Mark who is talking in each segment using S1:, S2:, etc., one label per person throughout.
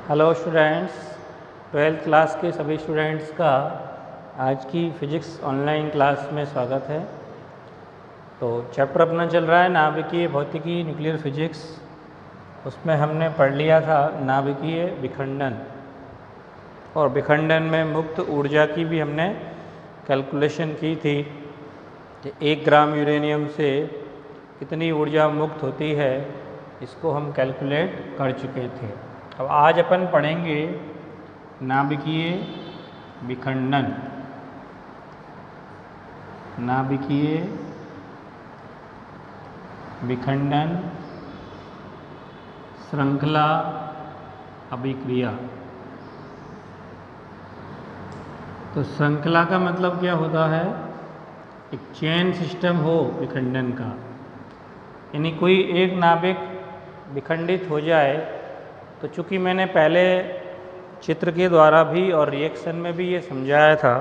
S1: Hello students, 12th class के सभी students का आज की फिजिक्स ऑनलाइन क्लास में स्वागत है। तो चैप्टर अपना चल रहा है नाभिकीय भौतिकी, न्यूक्लियर फिजिक्स। उसमें हमने पढ़ लिया था नाभिकीय विखंडन, और विखंडन में मुक्त ऊर्जा की भी हमने कैलकुलेशन की थी कि 1 ग्राम यूरेनियम से कितनी ऊर्जा मुक्त होती है, इसको हम कैलकुलेट कर चुके थे। अब आज अपन पढ़ेंगे नाभिकीय विखंडन। नाभिकीय विखंडन श्रृंखला अभिक्रिया। तो श्रृंखला का मतलब क्या होता है? एक चेन सिस्टम हो विखंडन का, यानी कोई एक नाभिक विखंडित हो जाए। तो चूँकि मैंने पहले चित्र के द्वारा भी और रिएक्शन में भी ये समझाया था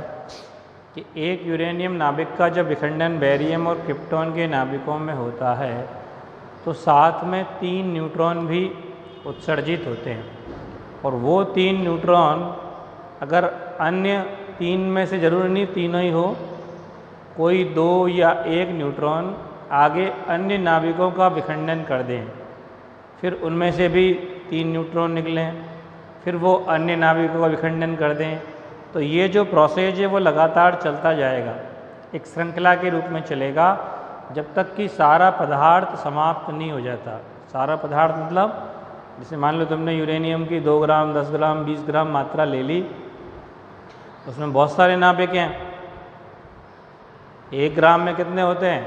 S1: कि एक यूरेनियम नाभिक का जब विखंडन बेरियम और क्रिप्टॉन के नाभिकों में होता है तो साथ में 3 न्यूट्रॉन भी उत्सर्जित होते हैं, और वो 3 न्यूट्रॉन अगर अन्य 3 में से ज़रूरी नहीं तीनों ही हो, कोई 2 या 1 न्यूट्रॉन आगे अन्य नाभिकों का विखंडन कर दें, फिर उनमें से भी 3 न्यूट्रॉन निकलें, फिर वो अन्य नाभिकों का विखंडन कर दें, तो ये जो प्रोसेस है वो लगातार चलता जाएगा, एक श्रृंखला के रूप में चलेगा जब तक कि सारा पदार्थ समाप्त नहीं हो जाता। सारा पदार्थ मतलब जैसे मान लो तुमने यूरेनियम की 2 ग्राम, 10 ग्राम, 20 ग्राम मात्रा ले ली, उसमें बहुत सारे नाभिक हैं। 1 ग्राम में कितने होते हैं?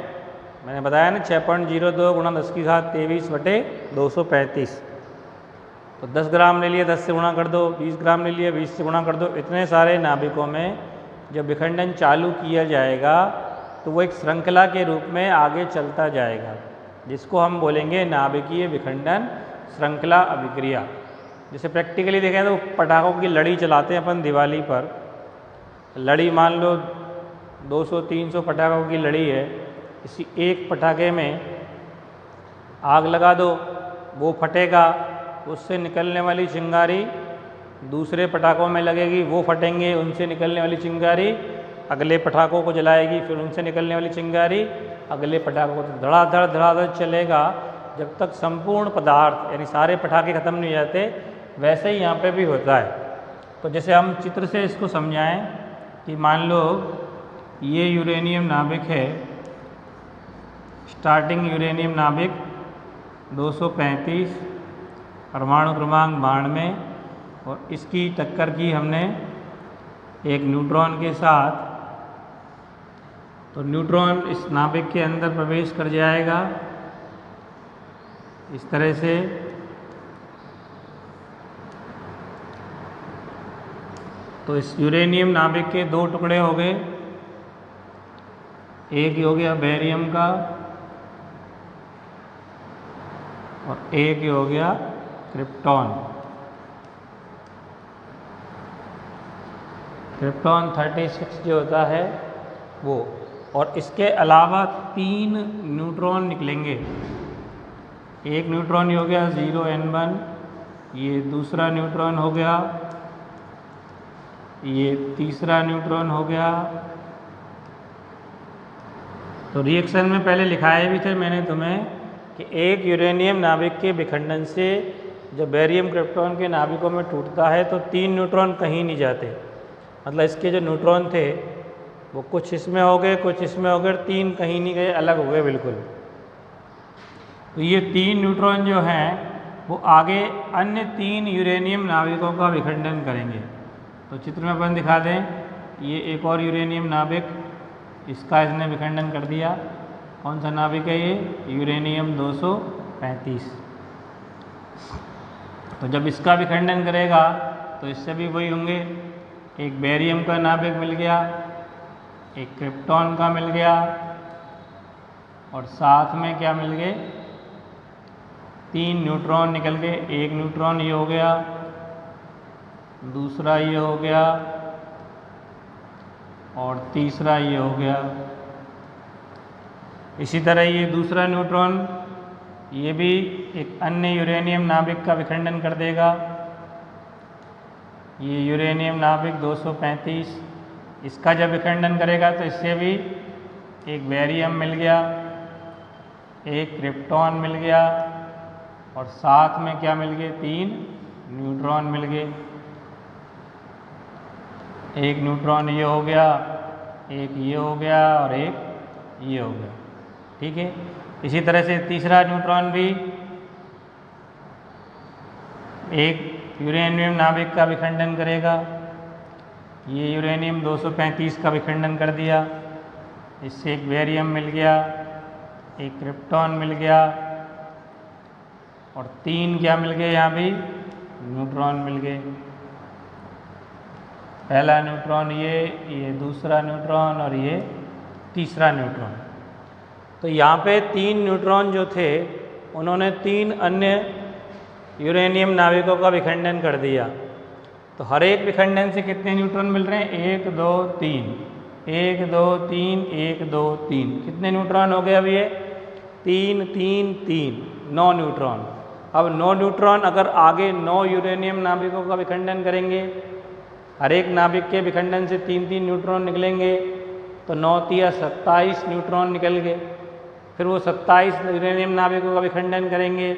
S1: मैंने बताया ना 6.02 गुणा 10 की घात 23 बटे 235। तो 10 ग्राम ले लिए, 10 से गुणा कर दो, 20 ग्राम ले लिए, 20 से गुणा कर दो। इतने सारे नाभिकों में जब विखंडन चालू किया जाएगा तो वो एक श्रृंखला के रूप में आगे चलता जाएगा, जिसको हम बोलेंगे नाभिकीय विखंडन श्रृंखला अभिक्रिया। जैसे प्रैक्टिकली देखें तो पटाखों की लड़ी चलाते हैं अपन दिवाली पर। लड़ी मान लो 200-300 पटाखों की लड़ी है, किसी एक पटाखे में आग लगा दो, वो फटेगा, उससे निकलने वाली चिंगारी दूसरे पटाखों में लगेगी, वो फटेंगे, उनसे निकलने वाली चिंगारी अगले पटाखों को जलाएगी, फिर उनसे निकलने वाली चिंगारी अगले पटाखों को। धड़ाधड़ चलेगा जब तक संपूर्ण पदार्थ यानी सारे पटाखे ख़त्म नहीं हो जाते। वैसे ही यहाँ पे भी होता है। तो जैसे हम चित्र से इसको समझाएं कि मान लो ये यूरेनियम नाभिक है, स्टार्टिंग यूरेनियम नाभिक 235, परमाणु क्रमांक 92, और इसकी टक्कर की हमने एक न्यूट्रॉन के साथ। तो न्यूट्रॉन इस नाभिक के अंदर प्रवेश कर जाएगा इस तरह से। तो इस यूरेनियम नाभिक के 2 टुकड़े हो गए, एक हो गया बेरियम का और एक हो गया क्रिप्टॉन। क्रिप्टॉन 36 जो होता है वो, और इसके अलावा 3 न्यूट्रॉन निकलेंगे। एक न्यूट्रॉन हो गया 0n1, ये दूसरा न्यूट्रॉन हो गया, ये तीसरा न्यूट्रॉन हो गया। तो रिएक्शन में पहले लिखाए भी थे मैंने तुम्हें कि एक यूरेनियम नाभिक के विखंडन से जब बेरियम क्रिप्टॉन के नाभिकों में टूटता है तो 3 न्यूट्रॉन कहीं नहीं जाते। मतलब इसके जो न्यूट्रॉन थे वो कुछ इसमें हो गए, कुछ इसमें हो गए, 3 कहीं नहीं गए, अलग हो गए बिल्कुल। तो ये 3 न्यूट्रॉन जो हैं वो आगे अन्य 3 यूरेनियम नाभिकों का विखंडन करेंगे। तो चित्र में अपन दिखा दें, ये एक और यूरेनियम नाभिक, इसका इसने विखंडन कर दिया। कौन सा नाभिक है ये? यूरेनियम 235। तो जब इसका विखंडन करेगा तो इससे भी वही होंगे, एक बेरियम का नाभिक मिल गया, एक क्रिप्टॉन का मिल गया, और साथ में क्या मिल गए? 3 न्यूट्रॉन निकल गए। एक न्यूट्रॉन ये हो गया, दूसरा ये हो गया, और तीसरा ये हो गया। इसी तरह ये दूसरा न्यूट्रॉन ये भी एक अन्य यूरेनियम नाभिक का विखंडन कर देगा। ये यूरेनियम नाभिक 235, इसका जब विखंडन करेगा तो इससे भी एक बेरियम मिल गया, एक क्रिप्टॉन मिल गया और साथ में क्या मिल गए, 3 न्यूट्रॉन मिल गए। एक न्यूट्रॉन ये हो गया, एक ये हो गया और एक ये हो गया। ठीक है, इसी तरह से तीसरा न्यूट्रॉन भी एक यूरेनियम नाभिक का विखंडन करेगा। ये यूरेनियम 235 का विखंडन कर दिया, इससे एक बेरियम मिल गया, एक क्रिप्टॉन मिल गया और 3 क्या मिल गए, यहाँ भी न्यूट्रॉन मिल गए। पहला न्यूट्रॉन ये दूसरा न्यूट्रॉन और ये तीसरा न्यूट्रॉन। तो यहाँ पे 3 न्यूट्रॉन जो थे उन्होंने 3 अन्य यूरेनियम नाभिकों का विखंडन कर दिया। तो हर एक विखंडन से कितने न्यूट्रॉन मिल रहे हैं, 1 2 3, 1 2 3, 1 2 3। कितने न्यूट्रॉन हो गए अब ये, 3 3 3, 9 न्यूट्रॉन। अब 9 न्यूट्रॉन अगर आगे 9 यूरेनियम नाभिकों का विखंडन करेंगे, हर एक नाभिक के विखंडन से 3 3 न्यूट्रॉन निकलेंगे, तो 9 3 27 न्यूट्रॉन निकल गए। फिर वो 27 यूरेनियम नाभिकों का विखंडन करेंगे,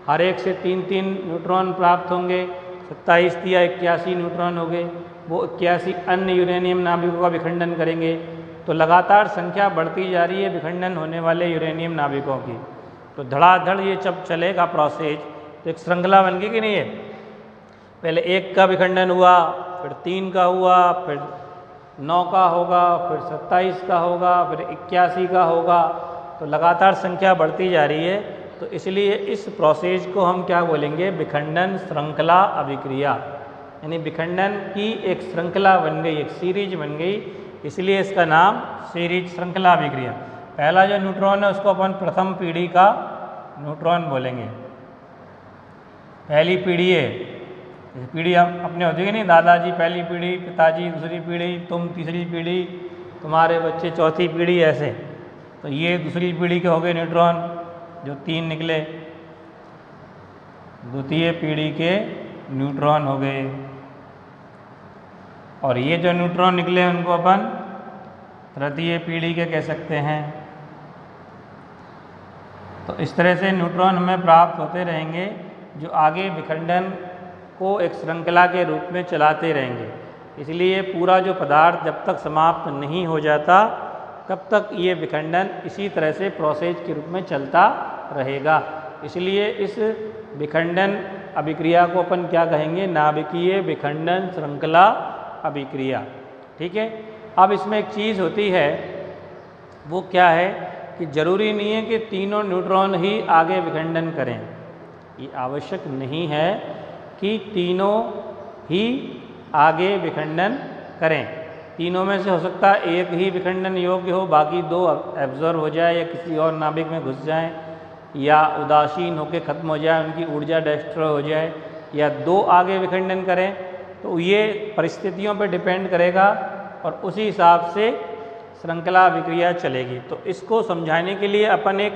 S1: हर एक से 3 3 न्यूट्रॉन प्राप्त होंगे, 27 3 81 न्यूट्रॉन हो गए। वो 81 अन्य यूरेनियम नाभिकों का विखंडन करेंगे। तो लगातार संख्या बढ़ती जा रही है विखंडन होने वाले यूरेनियम नाभिकों की। तो धड़ाधड़ ये जब चलेगा प्रोसेस तो एक श्रृंखला बन गई कि नहीं है, पहले 1 का विखंडन हुआ, फिर 3 का हुआ, फिर 9 का होगा, फिर 27 का होगा, फिर 81 का होगा। तो लगातार संख्या बढ़ती जा रही है। तो इसलिए इस प्रोसेस को हम क्या बोलेंगे, विखंडन श्रृंखला अभिक्रिया। यानी विखंडन की एक श्रृंखला बन गई, एक सीरीज बन गई, इसलिए इसका नाम सीरीज श्रृंखला अभिक्रिया। पहला जो न्यूट्रॉन है उसको अपन प्रथम पीढ़ी का न्यूट्रॉन बोलेंगे। पहली पीढ़ी है, पीढ़ी हम अपने होती है नहीं, दादाजी पहली पीढ़ी, पिताजी दूसरी पीढ़ी, तुम तीसरी पीढ़ी, तुम्हारे बच्चे चौथी पीढ़ी, ऐसे। तो ये दूसरी पीढ़ी के हो गए न्यूट्रॉन जो 3 निकले, द्वितीय पीढ़ी के न्यूट्रॉन हो गए। और ये जो न्यूट्रॉन निकले उनको अपन तृतीय पीढ़ी के कह सकते हैं। तो इस तरह से न्यूट्रॉन हमें प्राप्त होते रहेंगे जो आगे विखंडन को एक श्रृंखला के रूप में चलाते रहेंगे। इसलिए पूरा जो पदार्थ जब तक समाप्त नहीं हो जाता तब तक ये विखंडन इसी तरह से प्रोसेस के रूप में चलता रहेगा। इसलिए इस विखंडन अभिक्रिया को अपन क्या कहेंगे, नाभिकीय विखंडन श्रृंखला अभिक्रिया। ठीक है। अब इसमें एक चीज़ होती है, वो क्या है कि जरूरी नहीं है कि तीनों न्यूट्रॉन ही आगे विखंडन करें। ये आवश्यक नहीं है कि तीनों ही आगे विखंडन करें। तीनों में से हो सकता है एक ही विखंडन योग्य हो, बाकी 2 एब्जॉर्ब हो जाए या किसी और नाभिक में घुस जाएं, या उदासीन होकर ख़त्म हो जाए, उनकी ऊर्जा डिस्ट्रॉय हो जाए, या 2 आगे विखंडन करें। तो ये परिस्थितियों पर डिपेंड करेगा और उसी हिसाब से श्रृंखला अभिक्रिया चलेगी। तो इसको समझाने के लिए अपन एक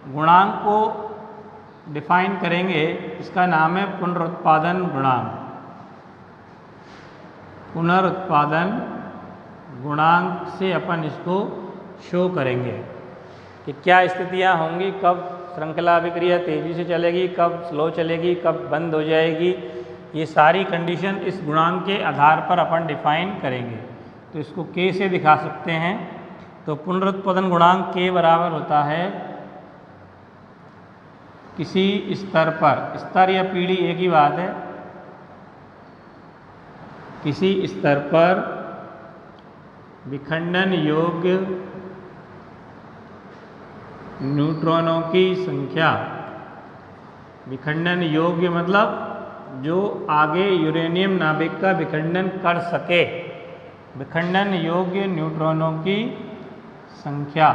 S1: गुणांक को डिफाइन करेंगे, इसका नाम है पुनरुत्पादन गुणांक। पुनरुत्पादन गुणांक से अपन इसको शो करेंगे कि क्या स्थितियां होंगी, कब श्रृंखला अभिक्रिया तेज़ी से चलेगी, कब स्लो चलेगी, कब बंद हो जाएगी। ये सारी कंडीशन इस गुणांक के आधार पर अपन डिफाइन करेंगे। तो इसको K से दिखा सकते हैं। तो पुनरुत्पादन गुणांक K बराबर होता है किसी स्तर पर, स्तर या पीढ़ी एक ही बात है, किसी स्तर पर विखंडन योग्य न्यूट्रॉनों की संख्या। विखंडन योग्य मतलब जो आगे यूरेनियम नाभिक का विखंडन कर सके। विखंडन योग्य न्यूट्रॉनों की संख्या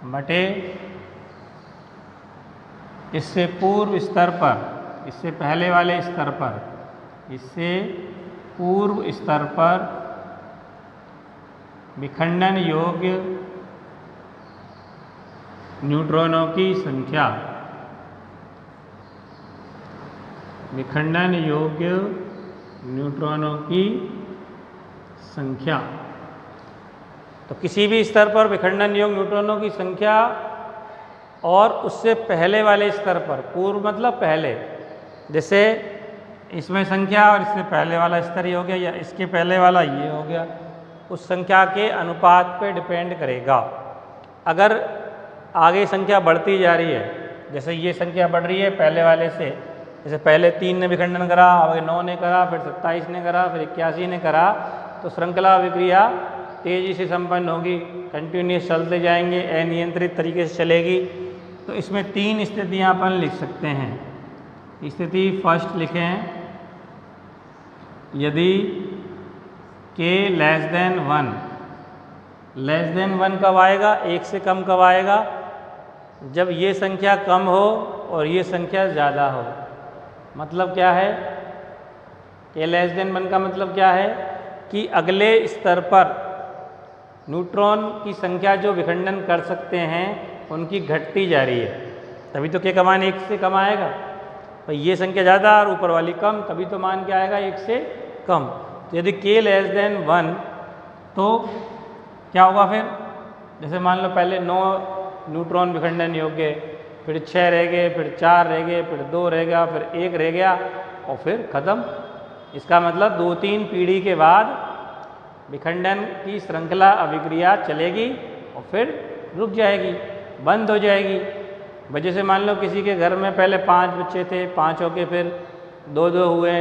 S1: बटे इससे पूर्व स्तर पर, इससे पहले वाले स्तर पर, इससे पूर्व स्तर पर विखंडन योग्य न्यूट्रॉनों की संख्या। विखंडन योग्य न्यूट्रॉनों की संख्या। तो किसी भी स्तर पर विखंडन योग्य न्यूट्रॉनों की संख्या और उससे पहले वाले स्तर पर, पूर्व मतलब पहले, जैसे इसमें संख्या और इससे पहले वाला स्तर ये हो गया या इसके पहले वाला ये हो गया, उस संख्या के अनुपात पे डिपेंड करेगा। अगर आगे संख्या बढ़ती जा रही है, जैसे ये संख्या बढ़ रही है पहले वाले से, जैसे पहले 3 ने विखंडन करा, आगे 9 ने करा, फिर 27 ने करा, फिर 81 ने करा, तो श्रृंखला अभिक्रिया तेजी से संपन्न होगी, कंटिन्यूस चलते जाएंगे, अनियंत्रित तरीके से चलेगी। तो इसमें 3 स्थितियाँ अपन लिख सकते हैं। स्थिति फर्स्ट लिखें, यदि k less than 1, less than 1 कब आएगा, 1 से कम कब आएगा, जब ये संख्या कम हो और ये संख्या ज़्यादा हो। मतलब क्या है, k लेस देन 1 का मतलब क्या है कि अगले स्तर पर न्यूट्रॉन की संख्या जो विखंडन कर सकते हैं उनकी घटती जा रही है, तभी तो k का मान 1 से कम आएगा। भाई ये संख्या ज़्यादा और ऊपर वाली कम, तभी तो मान क्या आएगा, 1 से कम। तो यदि k लेस देन 1 तो क्या होगा फिर, जैसे मान लो पहले 9 न्यूट्रॉन विखंडन योग्य, फिर 6 रह गए, फिर 4 रह गए, फिर 2 रह गया, फिर 1 रह गया और फिर ख़त्म। इसका मतलब 2-3 पीढ़ी के बाद विखंडन की श्रृंखला अभिक्रिया चलेगी और फिर रुक जाएगी, बंद हो जाएगी। वजह से मान लो किसी के घर में पहले 5 बच्चे थे, 5 हो के फिर 2-2 हुए,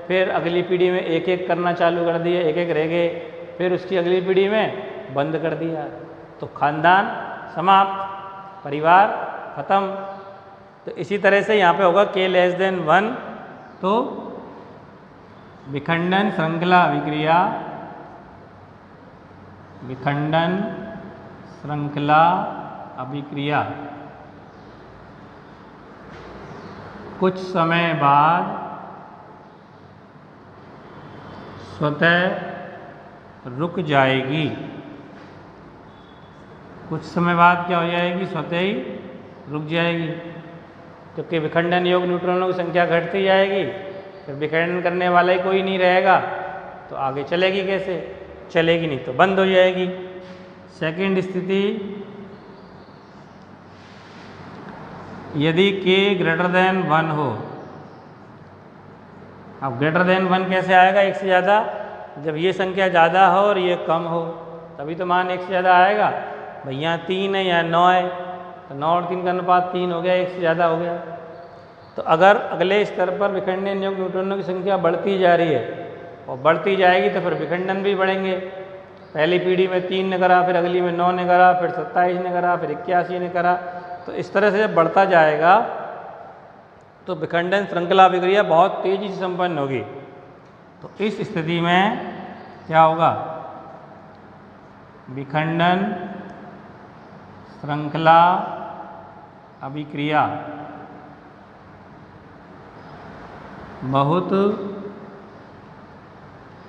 S1: फिर अगली पीढ़ी में 1-1 करना चालू कर दिया, 1-1 रह गए, फिर उसकी अगली पीढ़ी में बंद कर दिया, तो खानदान समाप्त, परिवार खत्म। तो इसी तरह से यहाँ पे होगा k लेस देन 1, तो विखंडन श्रृंखला अभिक्रिया, विखंडन श्रृंखला अभिक्रिया कुछ समय बाद स्वतः रुक जाएगी। कुछ समय बाद क्या हो जाएगी, स्वतः ही रुक जाएगी, क्योंकि विखंडन योग्य न्यूट्रॉनों की संख्या घटती जाएगी, फिर विखंडन करने वाला ही कोई नहीं रहेगा, तो आगे चलेगी कैसे, चलेगी नहीं, तो बंद हो जाएगी। सेकंड स्थिति, यदि k ग्रेटर देन 1 हो। अब ग्रेटर देन 1 कैसे आएगा, 1 से ज़्यादा, जब ये संख्या ज़्यादा हो और ये कम हो, तभी तो मान 1 से ज़्यादा आएगा। भाई यहाँ 3 है, यहाँ 9 है, तो 9 और 3 का अनुपात 3 हो गया, 1 से ज़्यादा हो गया। तो अगर अगले स्तर पर विखंडन योग्य न्यूट्रॉनों की संख्या बढ़ती जा रही है और बढ़ती जाएगी, तो फिर विखंडन भी बढ़ेंगे। पहली पीढ़ी में 3 ने करा, फिर अगली में 9 ने करा, फिर 27 ने करा, फिर 81 ने करा, तो इस तरह से जब बढ़ता जाएगा तो विखंडन श्रृंखला अभिक्रिया बहुत तेज़ी से संपन्न होगी। तो इस स्थिति में क्या होगा, विखंडन श्रृंखला अभिक्रिया बहुत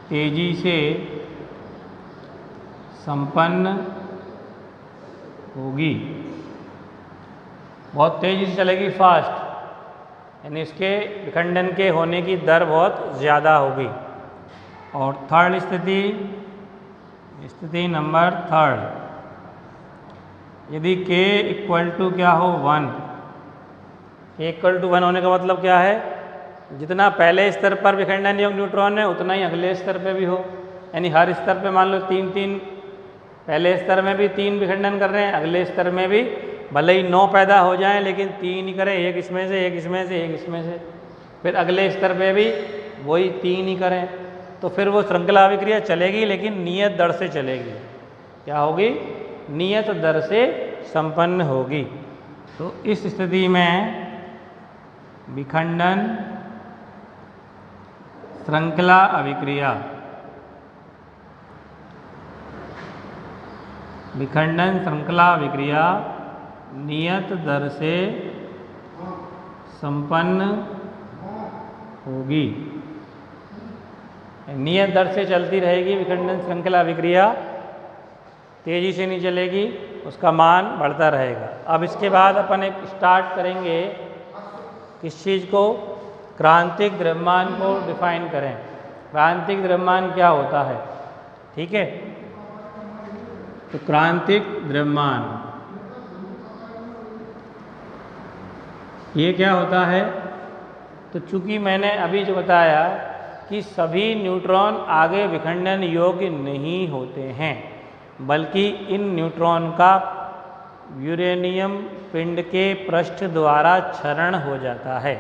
S1: तेजी से संपन्न होगी, बहुत तेज़ी से चलेगी, फास्ट, यानी इसके विखंडन के होने की दर बहुत ज़्यादा होगी। और थर्ड स्थिति, स्थिति नंबर थर्ड, यदि k इक्वल टू क्या हो 1, k इक्वल टू 1 होने का मतलब क्या है, जितना पहले स्तर पर विखंडन योग्य न्यूट्रॉन है उतना ही अगले स्तर पे भी हो, यानी हर स्तर पे मान लो 3-3, पहले स्तर में भी 3 विखंडन कर रहे हैं, अगले स्तर में भी भले ही 9 पैदा हो जाएं लेकिन 3 ही करें, एक इसमें से, एक इसमें से, एक इसमें से, फिर अगले स्तर पे भी वही 3 ही करें, तो फिर वो श्रृंखला अभिक्रिया चलेगी लेकिन नियत दर से चलेगी। क्या होगी, नियत दर से संपन्न होगी। तो इस स्थिति में विखंडन श्रृंखला अभिक्रिया, विखंडन श्रृंखला अभिक्रिया नियत दर से संपन्न होगी, नियत दर से चलती रहेगी विखंडन श्रृंखला अभिक्रिया, तेजी से नहीं चलेगी, उसका मान बढ़ता रहेगा। अब इसके बाद अपन एक स्टार्ट करेंगे किस चीज़ को, क्रांतिक द्रव्यमान को डिफाइन करें। क्रांतिक द्रव्यमान क्या होता है, ठीक है। तो क्रांतिक द्रव्यमान ये क्या होता है, तो चूंकि मैंने अभी जो बताया कि सभी न्यूट्रॉन आगे विखंडन योग्य नहीं होते हैं, बल्कि इन न्यूट्रॉन का यूरेनियम पिंड के पृष्ठ द्वारा क्षरण हो जाता है।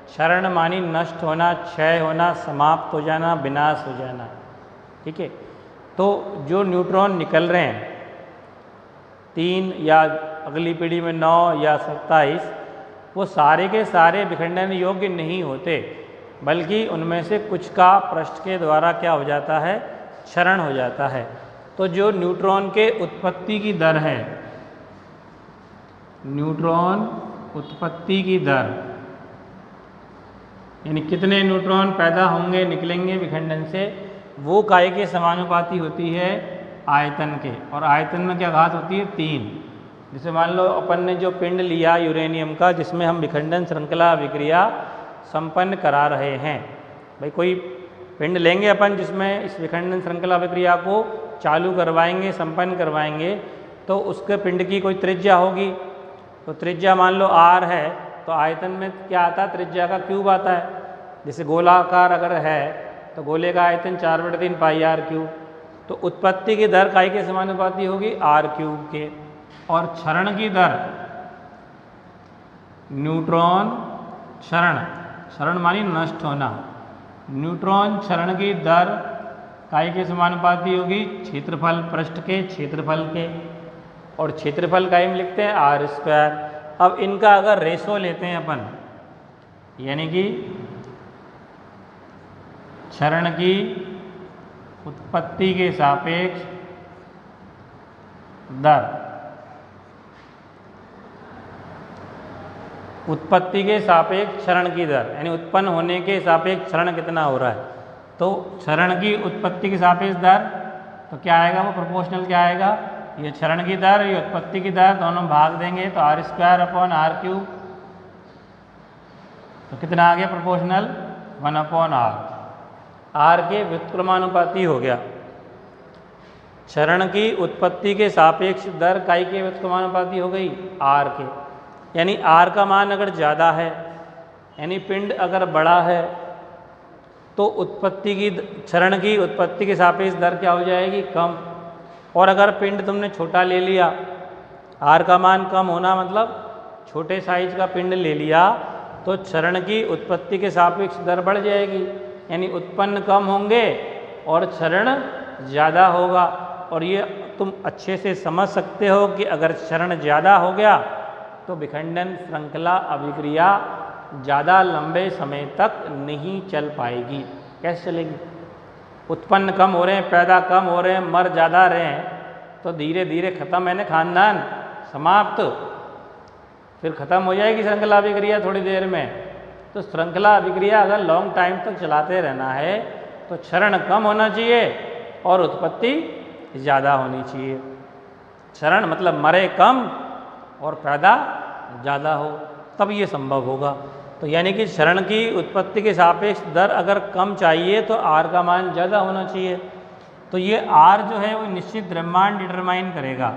S1: क्षरण मानी नष्ट होना, क्षय होना, समाप्त हो जाना, विनाश हो जाना, ठीक है। तो जो न्यूट्रॉन निकल रहे हैं 3 या अगली पीढ़ी में 9 या 27, वो सारे के सारे विखंडन योग्य नहीं होते, बल्कि उनमें से कुछ का पृष्ठ के द्वारा क्या हो जाता है, क्षरण हो जाता है। तो जो न्यूट्रॉन के उत्पत्ति की दर है, न्यूट्रॉन उत्पत्ति की दर यानी कितने न्यूट्रॉन पैदा होंगे, निकलेंगे विखंडन से, वो काय के समानुपाती होती है आयतन के। और आयतन में क्या घात होती है, 3। जैसे मान लो अपन ने जो पिंड लिया यूरेनियम का, जिसमें हम विखंडन श्रृंखला अभिक्रिया संपन्न करा रहे हैं, भाई कोई पिंड लेंगे अपन जिसमें इस विखंडन श्रृंखला अभिक्रिया को चालू करवाएंगे, संपन्न करवाएंगे, तो उसके पिंड की कोई त्रिज्या होगी। तो त्रिज्या मान लो r है, तो आयतन में क्या आता है, त्रिज्या का क्यूब आता है। जैसे गोलाकार अगर है तो गोले का आयतन 4/3 पाई r क्यूब। तो उत्पत्ति की दर काय के समानुपाती होगी, r क्यूब के। और क्षरण की दर, न्यूट्रॉन क्षरण, क्षरण मानी नष्ट होना, न्यूट्रॉन क्षरण की दर काय के समानुपाती होगी, क्षेत्रफल पृष्ठ के क्षेत्रफल के। और क्षेत्रफल काय में लिखते हैं r²। अब इनका अगर रेशो लेते हैं अपन, यानी कि क्षरण की उत्पत्ति के सापेक्ष दर, उत्पत्ति के सापेक्ष क्षरण की दर, यानी उत्पन्न होने के सापेक्ष क्षरण कितना हो रहा है, तो क्षरण की उत्पत्ति के सापेक्ष दर, तो क्या आएगा, वो प्रोपोर्शनल क्या आएगा, ये क्षरण की दर, ये उत्पत्ति की दर, दोनों भाग देंगे तो r²/r³। तो कितना आ गया प्रोपोर्शनल, 1/r, r के व्युत्क्रमानुपाती हो गया। क्षरण की उत्पत्ति के सापेक्ष दर काय के व्युत्क्रमानुपाती हो गई, r के। यानी r का मान अगर ज़्यादा है, यानी पिंड अगर बड़ा है, तो उत्पत्ति की क्षरण की उत्पत्ति के सापेक्ष दर क्या हो जाएगी, कम। और अगर पिंड तुमने छोटा ले लिया, r का मान कम होना मतलब छोटे साइज का पिंड ले लिया, तो क्षरण की उत्पत्ति के सापेक्ष दर बढ़ जाएगी, यानी उत्पन्न कम होंगे और क्षरण ज़्यादा होगा। और ये तुम अच्छे से समझ सकते हो कि अगर क्षरण ज़्यादा हो गया तो विखंडन श्रृंखला अभिक्रिया ज़्यादा लंबे समय तक नहीं चल पाएगी। कैसे चलेगी, उत्पन्न कम हो रहे हैं, पैदा कम हो रहे हैं, मर ज़्यादा रहे हैं, तो धीरे धीरे ख़त्म है ना, खानदान समाप्त, फिर ख़त्म हो जाएगी श्रृंखला अभिक्रिया थोड़ी देर में। तो श्रृंखला अभिक्रिया अगर लॉन्ग टाइम तक चलाते रहना है तो क्षरण कम होना चाहिए और उत्पत्ति ज़्यादा होनी चाहिए। क्षरण मतलब मरे कम और पैदा ज़्यादा हो, तब ये संभव होगा। तो यानी कि क्षरण की उत्पत्ति के सापेक्ष दर अगर कम चाहिए तो r का मान ज़्यादा होना चाहिए। तो ये r जो है वो निश्चित द्रव्यमान डिटरमाइन करेगा।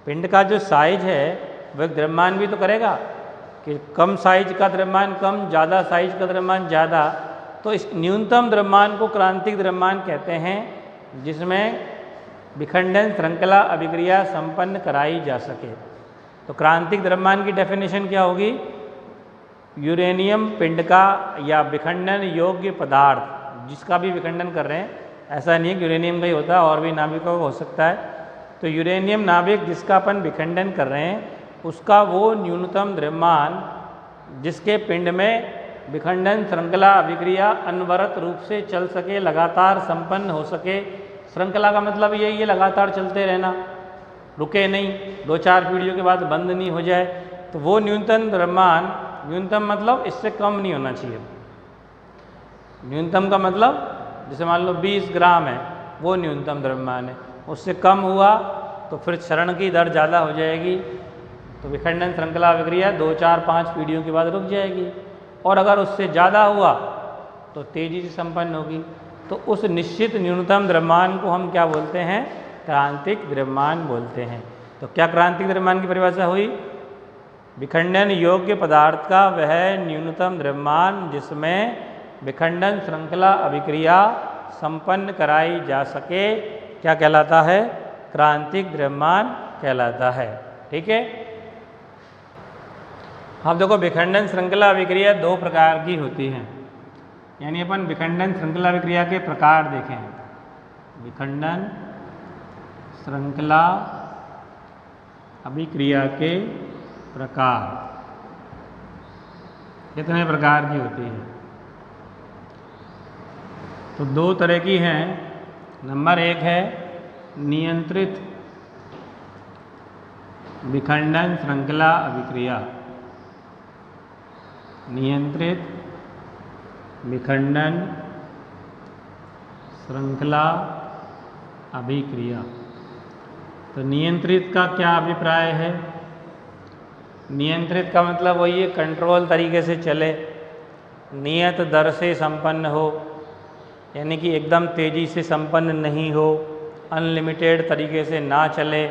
S1: पिंड का जो साइज है वह द्रव्यमान भी तो करेगा कि कम साइज का द्रव्यमान कम, ज़्यादा साइज का द्रव्यमान ज़्यादा। तो इस न्यूनतम द्रव्यमान को क्रांतिक द्रव्यमान कहते हैं, जिसमें विखंडन श्रृंखला अभिक्रिया संपन्न कराई जा सके। तो क्रांतिक द्रव्यमान की डेफिनेशन क्या होगी, यूरेनियम पिंड का या विखंडन योग्य पदार्थ जिसका भी विखंडन कर रहे हैं, ऐसा नहीं है कि यूरेनियम का ही होता है, और भी नाभिकों का हो सकता है। तो यूरेनियम नाभिक जिसका अपन विखंडन कर रहे हैं उसका वो न्यूनतम द्रव्यमान जिसके पिंड में विखंडन श्रृंखला अभिक्रिया अनवरत रूप से चल सके, लगातार संपन्न हो सके। श्रृंखला का मतलब यही है लगातार चलते रहना, रुके नहीं, 2-4 पीढ़ियों के बाद बंद नहीं हो जाए। तो वो न्यूनतम द्रव्यमान, न्यूनतम मतलब इससे कम नहीं होना चाहिए। न्यूनतम का मतलब जैसे मान लो 20 ग्राम है, वो न्यूनतम द्रव्यमान है। उससे कम हुआ तो फिर क्षरण की दर ज़्यादा हो जाएगी, तो विखंडन श्रृंखला अभिक्रिया 2-4-5 पीढ़ियों के बाद रुक जाएगी। और अगर उससे ज़्यादा हुआ तो तेजी से संपन्न होगी। तो उस निश्चित न्यूनतम द्रव्यमान को हम क्या बोलते हैं? क्रांतिक द्रव्यमान बोलते हैं। तो क्या क्रांतिक द्रव्यमान की परिभाषा हुई? विखंडन योग्य पदार्थ का वह न्यूनतम द्रव्यमान जिसमें विखंडन श्रृंखला अभिक्रिया संपन्न कराई जा सके, क्या कहलाता है? क्रांतिक द्रव्यमान कहलाता है। ठीक है। अब देखो, विखंडन श्रृंखला अभिक्रिया दो प्रकार की होती है, यानी अपन विखंडन श्रृंखला अभिक्रिया के प्रकार देखें। विखंडन श्रृंखला अभिक्रिया के प्रकार कितने प्रकार की होती है? तो दो तरह की हैं। नंबर एक है नियंत्रित विखंडन श्रृंखला अभिक्रिया। नियंत्रित विखंडन श्रृंखला अभिक्रिया। तो नियंत्रित का क्या अभिप्राय है? नियंत्रित का मतलब वही है कंट्रोल तरीके से चले, नियत दर से संपन्न हो, यानी कि एकदम तेज़ी से संपन्न नहीं हो, अनलिमिटेड तरीके से ना चले,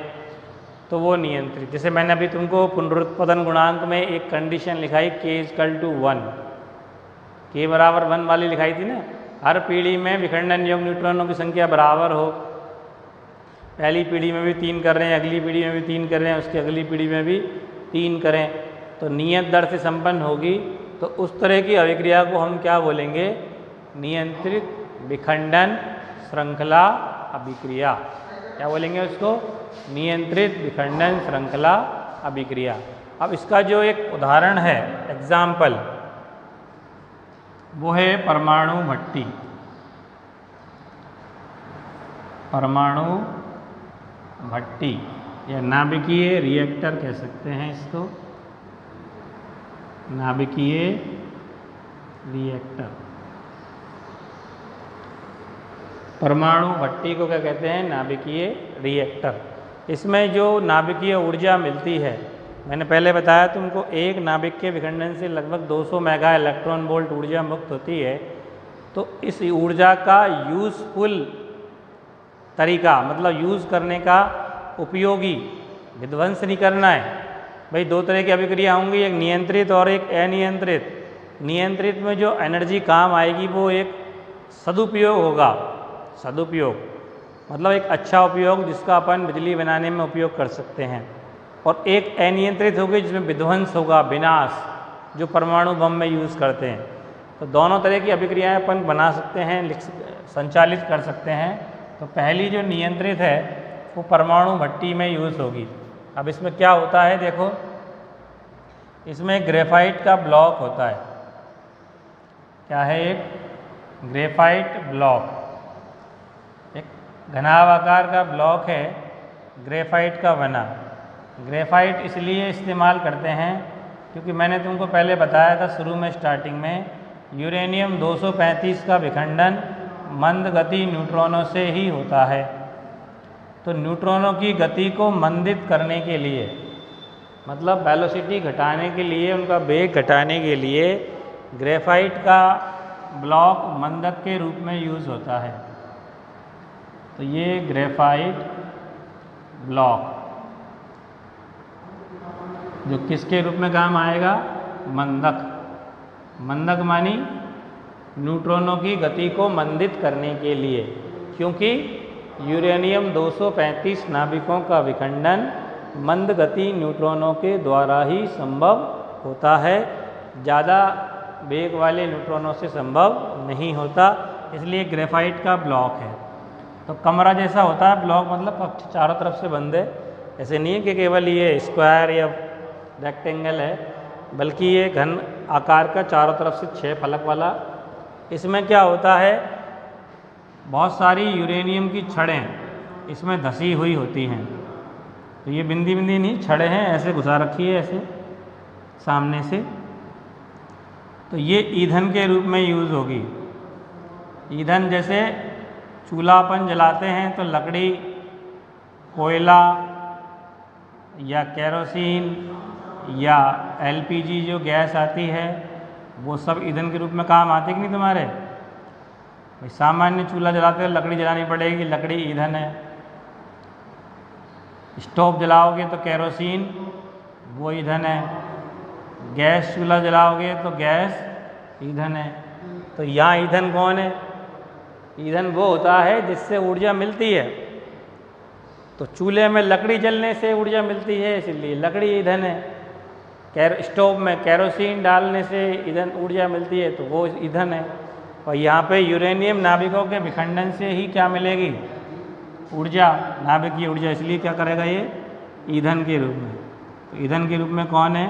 S1: तो वो नियंत्रित। जैसे मैंने अभी तुमको पुनरुत्पादन गुणांक में एक कंडीशन लिखाई k=1, k बराबर 1 वाली लिखाई थी ना। हर पीढ़ी में विखंडन योग्य न्यूट्रॉनों की संख्या बराबर हो। पहली पीढ़ी में भी 3 कर रहे हैं, अगली पीढ़ी में भी 3 कर रहे हैं, उसकी अगली पीढ़ी में भी 3 करें, तो नियत दर से संपन्न होगी। तो उस तरह की अभिक्रिया को हम क्या बोलेंगे? नियंत्रित विखंडन श्रृंखला अभिक्रिया। क्या बोलेंगे उसको? नियंत्रित विखंडन श्रृंखला अभिक्रिया। अब इसका जो एक उदाहरण है, एग्जाम्पल, वो है परमाणु भट्टी। परमाणु भट्टी या नाभिकीय रिएक्टर कह सकते हैं इसको, नाभिकीय रिएक्टर। परमाणु भट्टी को क्या कहते हैं? नाभिकीय रिएक्टर। इसमें जो नाभिकीय ऊर्जा मिलती है, मैंने पहले बताया तुमको, एक नाभिक के विखंडन से लगभग 200 मेगा इलेक्ट्रॉन वोल्ट ऊर्जा मुक्त होती है। तो इस ऊर्जा का यूज़फुल तरीका, मतलब यूज़ करने का उपयोगी, विध्वंस नहीं करना है। भाई दो तरह की अभिक्रिया होंगी, एक नियंत्रित और एक अनियंत्रित। नियंत्रित में जो एनर्जी काम आएगी वो एक सदुपयोग होगा। सदुपयोग मतलब एक अच्छा उपयोग जिसका अपन बिजली बनाने में उपयोग कर सकते हैं। और एक अनियंत्रित होगी जिसमें विध्वंस होगा, विनाश, जो परमाणु बम में यूज़ करते हैं। तो दोनों तरह की अभिक्रियाएं अपन बना सकते हैं, संचालित कर सकते हैं। तो पहली जो नियंत्रित है वो परमाणु भट्टी में यूज़ होगी। अब इसमें क्या होता है देखो, इसमें ग्रेफाइट का ब्लॉक होता है। क्या है? एक ग्रेफाइट ब्लॉक, एक घनाभाकार का ब्लॉक है ग्रेफाइट का बना। ग्रेफाइट इसलिए इस्तेमाल करते हैं क्योंकि मैंने तुमको पहले बताया था शुरू में, स्टार्टिंग में, यूरेनियम 235 का विखंडन मंद गति न्यूट्रॉनों से ही होता है। तो न्यूट्रॉनों की गति को मंदित करने के लिए, मतलब वेलोसिटी घटाने के लिए, उनका वेग घटाने के लिए ग्रेफाइट का ब्लॉक मंदक के रूप में यूज़ होता है। तो ये ग्रेफाइट ब्लॉक जो किसके रूप में काम आएगा? मंदक। मंदक मानी न्यूट्रॉनों की गति को मंदित करने के लिए, क्योंकि यूरेनियम 235 नाभिकों का विखंडन मंद गति न्यूट्रॉनों के द्वारा ही संभव होता है, ज़्यादा वेग वाले न्यूट्रॉनों से संभव नहीं होता। इसलिए ग्रेफाइट का ब्लॉक है। तो कमरा जैसा होता है ब्लॉक, मतलब कक्ष चारों तरफ से बंद है। ऐसे नहीं है कि केवल ये स्क्वायर या रेक्टेंगल है, बल्कि ये घन आकार का चारों तरफ से 6 फलक वाला। इसमें क्या होता है, बहुत सारी यूरेनियम की छड़ें इसमें धसी हुई होती हैं। तो ये बिंदी बिंदी नहीं, छड़ें हैं, ऐसे घुसा रखी है ऐसे सामने से। तो ये ईंधन के रूप में यूज़ होगी। ईंधन जैसे चूल्हा अपन जलाते हैं तो लकड़ी, कोयला या केरोसिन या एलपीजी जो गैस आती है, वो सब ईंधन के रूप में काम आती कि नहीं तुम्हारे? भाई सामान्य चूल्हा जलाते हो लकड़ी जलानी पड़ेगी, लकड़ी ईंधन है। स्टोव जलाओगे तो केरोसिन, वो ईंधन है। गैस चूल्हा जलाओगे तो गैस ईंधन है। तो यहाँ ईंधन कौन है? ईंधन वो होता है जिससे ऊर्जा मिलती है। तो चूल्हे में लकड़ी जलने से ऊर्जा मिलती है, इसलिए लकड़ी ईंधन है। स्टोव में केरोसिन डालने से ईंधन ऊर्जा मिलती है, तो वो ईंधन है। और यहाँ पे यूरेनियम नाभिकों के विखंडन से ही क्या मिलेगी? ऊर्जा, नाभिकीय ऊर्जा। इसलिए क्या करेगा ये? ईंधन के रूप में। तो ईंधन के रूप में कौन है?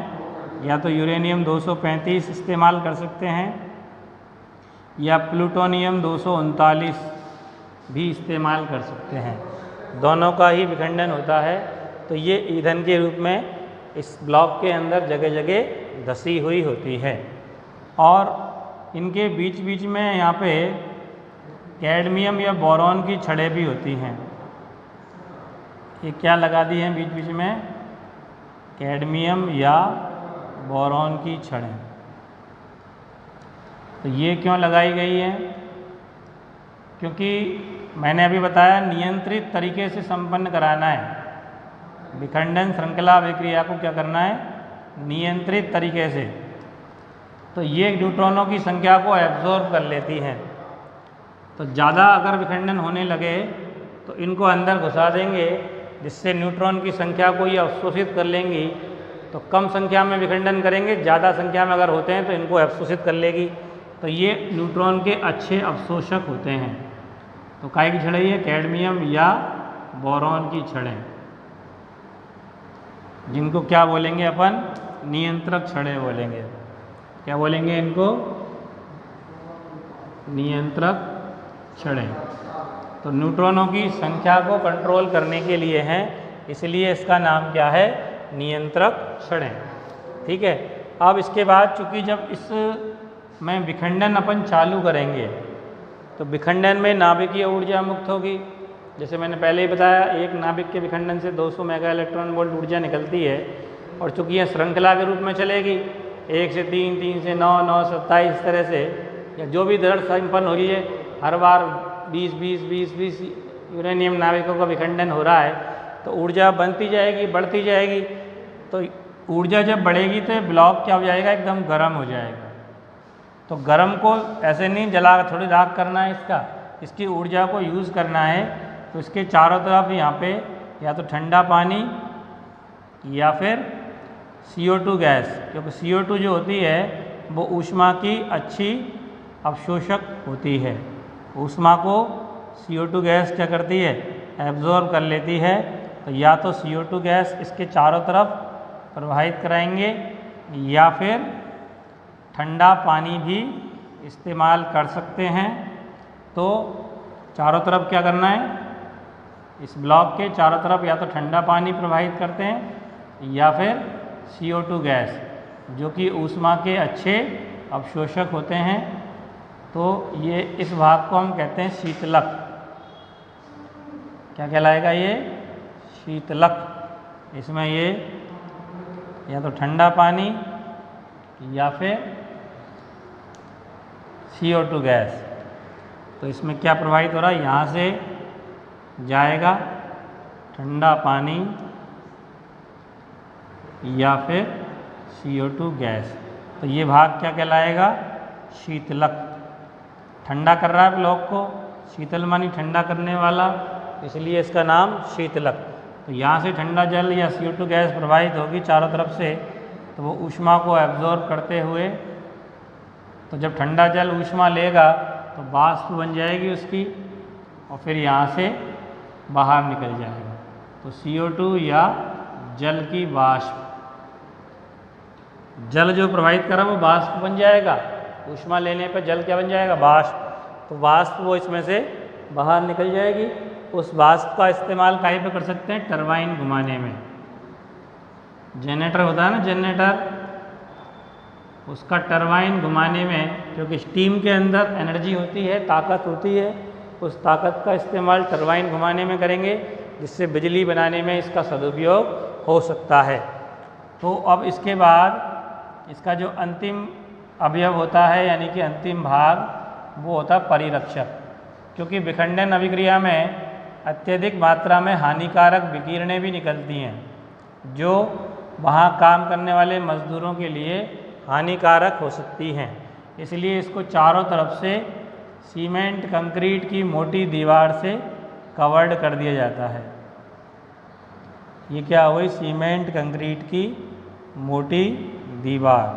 S1: या तो यूरेनियम 235 इस्तेमाल कर सकते हैं, या प्लूटोनियम 239 भी इस्तेमाल कर सकते हैं। दोनों का ही विखंडन होता है। तो ये ईंधन के रूप में इस ब्लॉक के अंदर जगह जगह धसी हुई होती है। और इनके बीच बीच में यहाँ पे कैडमियम या बोरॉन की छड़ें भी होती हैं। ये क्या लगा दी हैं बीच बीच में? कैडमियम या बोरॉन की छड़ें। तो ये क्यों लगाई गई है? क्योंकि मैंने अभी बताया नियंत्रित तरीके से संपन्न कराना है। विखंडन श्रृंखला अभिक्रिया को क्या करना है? नियंत्रित तरीके से। तो ये न्यूट्रॉनों की संख्या को एब्जॉर्ब कर लेती हैं। तो ज़्यादा अगर विखंडन होने लगे तो इनको अंदर घुसा देंगे, जिससे न्यूट्रॉन की संख्या को ये अवशोषित कर लेंगी। तो कम संख्या में विखंडन करेंगे, ज़्यादा संख्या में अगर होते हैं तो इनको अवशोषित कर लेगी। तो ये न्यूट्रॉन के अच्छे अवशोषक होते हैं। तो काय की छड़ें? ये कैडमियम या बोरॉन की छड़ें, जिनको क्या बोलेंगे अपन? नियंत्रक छड़ें बोलेंगे। क्या बोलेंगे इनको? नियंत्रक छड़ें। तो न्यूट्रॉनों की संख्या को कंट्रोल करने के लिए हैं, इसलिए इसका नाम क्या है? नियंत्रक छड़ें। ठीक है। अब इसके बाद चूंकि जब इस में विखंडन अपन चालू करेंगे तो विखंडन में नाभिकीय ऊर्जा मुक्त होगी। जैसे मैंने पहले ही बताया, एक नाभिक के विखंडन से 200 मेगा इलेक्ट्रॉन वोल्ट ऊर्जा निकलती है। और चूंकि यह श्रृंखला के रूप में चलेगी, 1 से 3, 3 से 9, 9 से 27, इस तरह से, या जो भी दर संपन्न हो रही है, हर बार 20 यूरेनियम नाभिकों का विखंडन हो रहा है, तो ऊर्जा बनती जाएगी, बढ़ती जाएगी। तो ऊर्जा जब बढ़ेगी तो ब्लॉक क्या हो जाएगा? एकदम गर्म हो जाएगा। तो गर्म को ऐसे नहीं जला, थोड़ी राख करना है इसकी ऊर्जा को यूज़ करना है। तो इसके चारों तरफ यहाँ पे या तो ठंडा पानी या फिर CO2 गैस, क्योंकि CO2 जो होती है वो ऊष्मा की अच्छी अवशोषक होती है। ऊष्मा को CO2 गैस क्या करती है? एब्जॉर्ब कर लेती है। तो या तो CO2 गैस इसके चारों तरफ प्रवाहित कराएंगे, या फिर ठंडा पानी भी इस्तेमाल कर सकते हैं। तो चारों तरफ क्या करना है? इस ब्लॉक के चारों तरफ या तो ठंडा पानी प्रवाहित करते हैं, या फिर CO2 गैस, जो कि ऊष्मा के अच्छे अवशोषक होते हैं। तो ये इस भाग को हम कहते हैं शीतलक। क्या कहलाएगा ये? शीतलक। इसमें ये या तो ठंडा पानी या फिर CO2 गैस। तो इसमें क्या प्रवाहित हो रहा है? यहाँ से जाएगा ठंडा पानी या फिर CO2 गैस। तो ये भाग क्या कहलाएगा? शीतलक। ठंडा कर रहा है ब्लॉक को, शीतल मानी ठंडा करने वाला, इसलिए इसका नाम शीतलक। तो यहाँ से ठंडा जल या CO2 गैस प्रवाहित होगी चारों तरफ से, तो वो ऊष्मा को एब्जॉर्ब करते हुए, तो जब ठंडा जल ऊष्मा लेगा तो वाष्प बन जाएगी उसकी, और फिर यहाँ से बाहर निकल जाएगा। तो CO2 या जल की वाष्प, जल जो प्रवाहित करा वो वाष्प बन जाएगा। ऊष्मा लेने पर जल क्या बन जाएगा? वाष्प। तो वाष्प वो इसमें से बाहर निकल जाएगी। उस वाष्प का इस्तेमाल कहीं पे कर सकते हैं? टरबाइन घुमाने में। जनरेटर होता है ना, जनरेटर, उसका टरबाइन घुमाने में, क्योंकि स्टीम के अंदर एनर्जी होती है, ताकत होती है, उस ताकत का इस्तेमाल टरबाइन घुमाने में करेंगे, जिससे बिजली बनाने में इसका सदुपयोग हो सकता है। तो अब इसके बाद इसका जो अंतिम अवयव होता है, यानी कि अंतिम भाग, वो होता है परिरक्षक। क्योंकि विखंडन अभिक्रिया में अत्यधिक मात्रा में हानिकारक विकिरणें भी निकलती हैं जो वहाँ काम करने वाले मजदूरों के लिए हानिकारक हो सकती हैं। इसलिए इसको चारों तरफ से सीमेंट कंक्रीट की मोटी दीवार से कवर्ड कर दिया जाता है। ये क्या हुई? सीमेंट कंक्रीट की मोटी दीवार,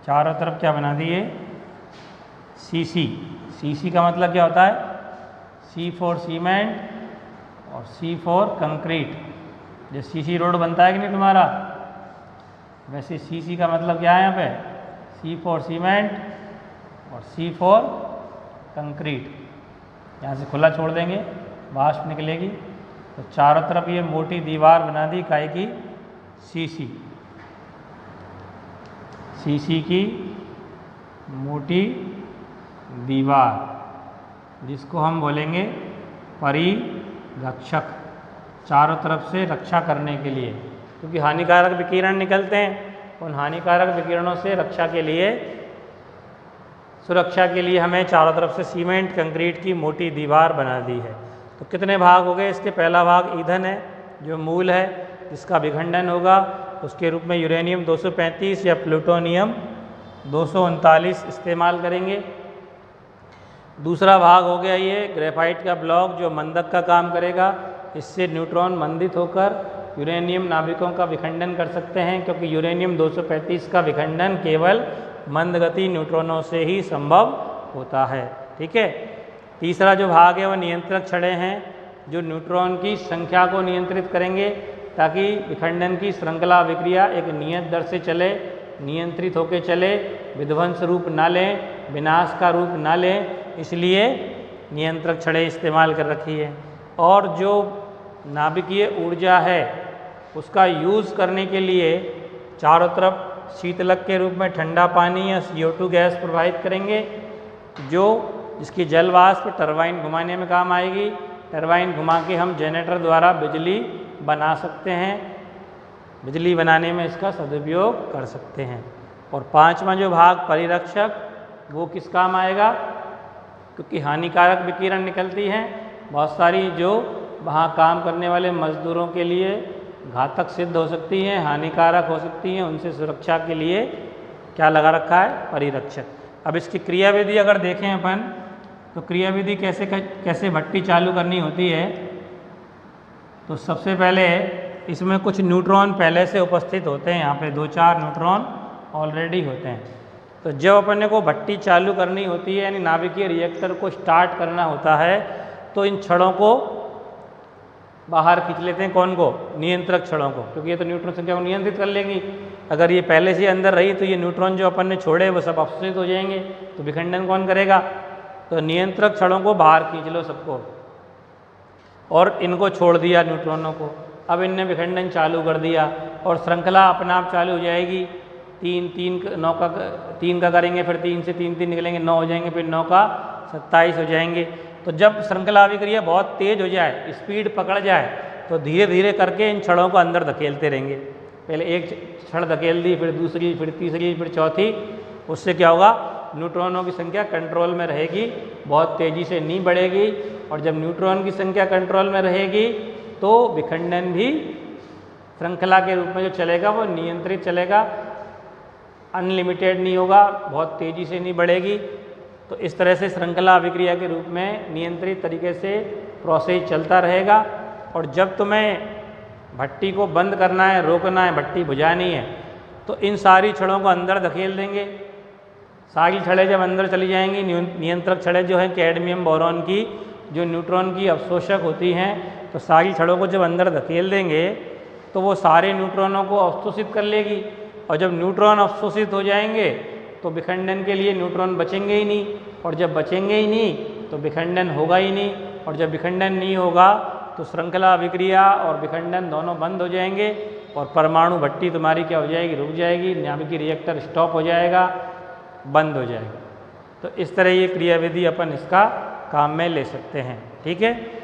S1: चारों तरफ क्या बना दिए? सीसी। सीसी का मतलब क्या होता है? सी फॉर सीमेंट और सी फॉर कंक्रीट। जो सीसी रोड बनता है कि नहीं तुम्हारा, वैसे सीसी का मतलब क्या है यहाँ पे? सी फॉर सीमेंट और सी फॉर कंक्रीट। यहाँ से खुला छोड़ देंगे, वाष्प निकलेगी, तो चारों तरफ ये मोटी दीवार बना दी काहे की? सीसी। सीसी की मोटी दीवार, जिसको हम बोलेंगे परिरक्षक, चारों तरफ से रक्षा करने के लिए, क्योंकि हानिकारक विकिरण निकलते हैं। उन हानिकारक विकिरणों से रक्षा के लिए, सुरक्षा के लिए हमें चारों तरफ से सीमेंट कंक्रीट की मोटी दीवार बना दी है। तो कितने भाग हो गए इसके? पहला भाग ईंधन है जो मूल है, जिसका विखंडन होगा, उसके रूप में यूरेनियम 235 या प्लूटोनियम 239 इस्तेमाल करेंगे। दूसरा भाग हो गया ये ग्रेफाइट का ब्लॉक जो मंदक का काम करेगा। इससे न्यूट्रॉन मंदित होकर यूरेनियम नाभिकों का विखंडन कर सकते हैं, क्योंकि यूरेनियम 235 का विखंडन केवल मंदगति न्यूट्रॉनों से ही संभव होता है। ठीक है। तीसरा जो भाग है वह नियंत्रक छड़ें हैं, जो न्यूट्रॉन की संख्या को नियंत्रित करेंगे ताकि विखंडन की श्रृंखला विक्रिया एक नियत दर से चले, नियंत्रित होकर चले, विध्वंस रूप ना लें, विनाश का रूप ना लें, इसलिए नियंत्रक छड़ें इस्तेमाल कर रखी है। और जो नाभिकीय ऊर्जा है उसका यूज़ करने के लिए चारों तरफ शीतलक के रूप में ठंडा पानी या CO2 गैस प्रवाहित करेंगे, जो जिसकी जल वाष्प टरबाइन घुमाने में काम आएगी। टरबाइन घुमा के हम जनरेटर द्वारा बिजली बना सकते हैं, बिजली बनाने में इसका सदुपयोग कर सकते हैं। और पांचवा जो भाग परिरक्षक, वो किस काम आएगा? क्योंकि हानिकारक विकिरण निकलती हैं बहुत सारी, जो वहाँ काम करने वाले मजदूरों के लिए घातक सिद्ध हो सकती हैं, हानिकारक हो सकती हैं, उनसे सुरक्षा के लिए क्या लगा रखा है? परिरक्षक। अब इसकी क्रियाविधि अगर देखें अपन, तो क्रियाविधि कैसे भट्टी चालू करनी होती है। तो सबसे पहले इसमें कुछ न्यूट्रॉन पहले से उपस्थित होते हैं, यहाँ पे 2-4 न्यूट्रॉन ऑलरेडी होते हैं। तो जब अपन को भट्टी चालू करनी होती है, यानी नाभिकीय रिएक्टर को स्टार्ट करना होता है, तो इन छड़ों को बाहर खींच लेते हैं। कौन को? नियंत्रक छड़ों को, क्योंकि ये तो न्यूट्रॉन संख्या को नियंत्रित कर लेंगी। अगर ये पहले से अंदर रही तो ये न्यूट्रॉन जो अपन ने छोड़े वो सब अवशोषित हो जाएंगे, तो विखंडन कौन करेगा? तो नियंत्रक छड़ों को बाहर खींच लो सबको, और इनको छोड़ दिया न्यूट्रॉनों को। अब इनने विखंडन चालू कर दिया और श्रृंखला अपने आप चालू हो जाएगी। 3 का करेंगे, फिर 3 से 3 निकलेंगे, 9 हो जाएंगे, फिर 9 का 27 हो जाएंगे। तो जब श्रृंखला अभिक्रिया बहुत तेज हो जाए, स्पीड पकड़ जाए, तो धीरे धीरे करके इन छड़ों को अंदर धकेलते रहेंगे। पहले एक छड़ धकेल दी, फिर दूसरी, फिर तीसरी, फिर चौथी। उससे क्या होगा? न्यूट्रॉनों की संख्या कंट्रोल में रहेगी, बहुत तेज़ी से नहीं बढ़ेगी। और जब न्यूट्रॉन की संख्या कंट्रोल में रहेगी तो विखंडन भी श्रृंखला के रूप में जो चलेगा वो नियंत्रित चलेगा, अनलिमिटेड नहीं होगा, बहुत तेज़ी से नहीं बढ़ेगी। तो इस तरह से श्रृंखला अभिक्रिया के रूप में नियंत्रित तरीके से प्रोसेस चलता रहेगा। और जब तुम्हें भट्टी को बंद करना है, रोकना है, भट्टी बुझानी है, तो इन सारी छड़ों को अंदर धकेल देंगे। सारी छड़ें जब अंदर चली जाएंगी, नियंत्रक छड़ें जो हैं कैडमियम बोरॉन की, जो न्यूट्रॉन की अवशोषक होती हैं, तो सारी छड़ों को जब अंदर धकेल देंगे तो वो सारे न्यूट्रॉनों को अवशोषित कर लेगी। और जब न्यूट्रॉन अवशोषित हो जाएंगे तो विखंडन के लिए न्यूट्रॉन बचेंगे ही नहीं, और जब बचेंगे ही नहीं तो विखंडन होगा ही नहीं, और जब विखंडन नहीं होगा तो श्रृंखला अभिक्रिया और विखंडन दोनों बंद हो जाएंगे, और परमाणु भट्टी तुम्हारी क्या हो जाएगी? रुक जाएगी, नाभिकीय रिएक्टर स्टॉप हो जाएगा, बंद हो जाएगा। तो इस तरह ये क्रियाविधि अपन इसका काम में ले सकते हैं। ठीक है।